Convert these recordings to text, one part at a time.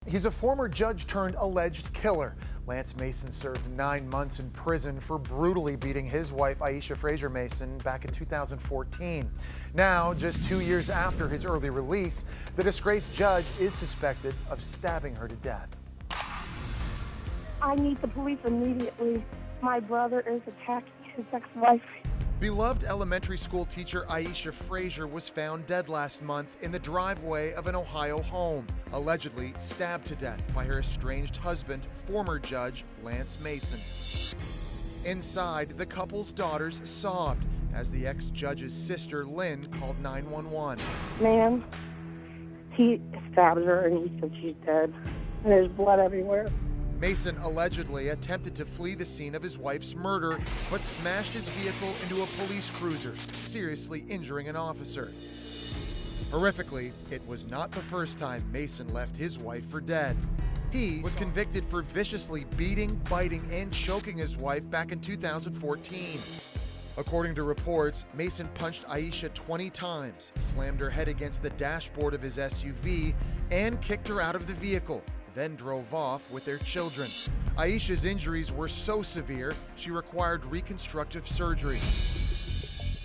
He's a former judge turned alleged killer. Lance Mason served 9 months in prison for brutally beating his wife, Aisha Frazier Mason, back in 2014. Now, just 2 years after his early release, the disgraced judge is suspected of stabbing her to death. I need the police immediately. My brother is attacking his ex-wife. Beloved elementary school teacher Aisha Frazier was found dead last month in the driveway of an Ohio home, allegedly stabbed to death by her estranged husband, former judge Lance Mason. Inside, the couple's daughters sobbed as the ex-judge's sister, Lynn, called 911. Man, he stabbed her and he said she's dead. And there's blood everywhere. Mason allegedly attempted to flee the scene of his wife's murder, but smashed his vehicle into a police cruiser, seriously injuring an officer. Horrifically, it was not the first time Mason left his wife for dead. He was convicted for viciously beating, biting, and choking his wife back in 2014. According to reports, Mason punched Aisha 20 times, slammed her head against the dashboard of his SUV, and kicked her out of the vehicle, then drove off with their children. Aisha's injuries were so severe, she required reconstructive surgery.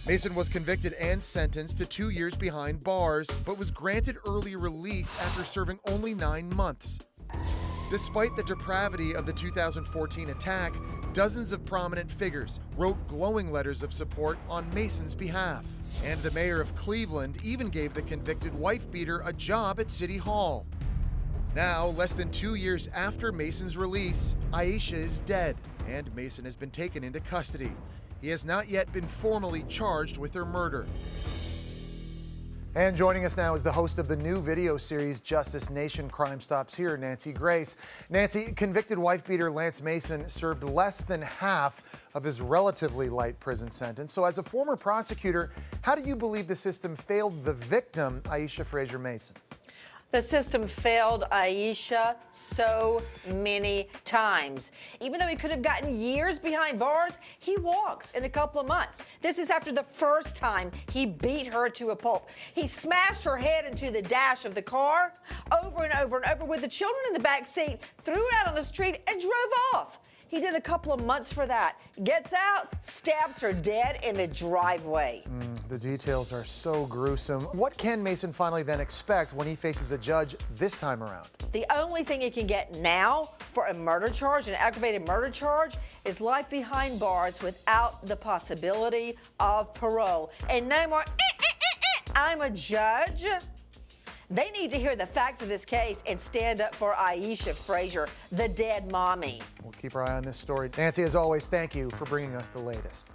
Mason was convicted and sentenced to 2 years behind bars, but was granted early release after serving only 9 months. Despite the depravity of the 2014 attack, dozens of prominent figures wrote glowing letters of support on Mason's behalf. And the mayor of Cleveland even gave the convicted wife-beater a job at City Hall. Now, less than 2 years after Mason's release, Aisha is dead, and Mason has been taken into custody. He has not yet been formally charged with her murder. And joining us now is the host of the new video series, Justice Nation Crime Stops Here, Nancy Grace. Nancy, convicted wife-beater Lance Mason served less than half of his relatively light prison sentence. So as a former prosecutor, how do you believe the system failed the victim, Aisha Frazier Mason? The system failed Aisha so many times. Even though he could have gotten years behind bars, he walks in a couple of months. This is after the first time he beat her to a pulp. He smashed her head into the dash of the car over and over and over with the children in the back seat, threw her out on the street and drove off. He did a couple of months for that. Gets out, stabs her dead in the driveway. The details are so gruesome. What can Mason finally then expect when he faces a judge this time around? The only thing he can get now for a murder charge, an aggravated murder charge, is life behind bars without the possibility of parole. And no more, I'm a judge. They need to hear the facts of this case and stand up for Aisha Frazier, the dead mommy. We'll keep our eye on this story. Nancy, as always, thank you for bringing us the latest.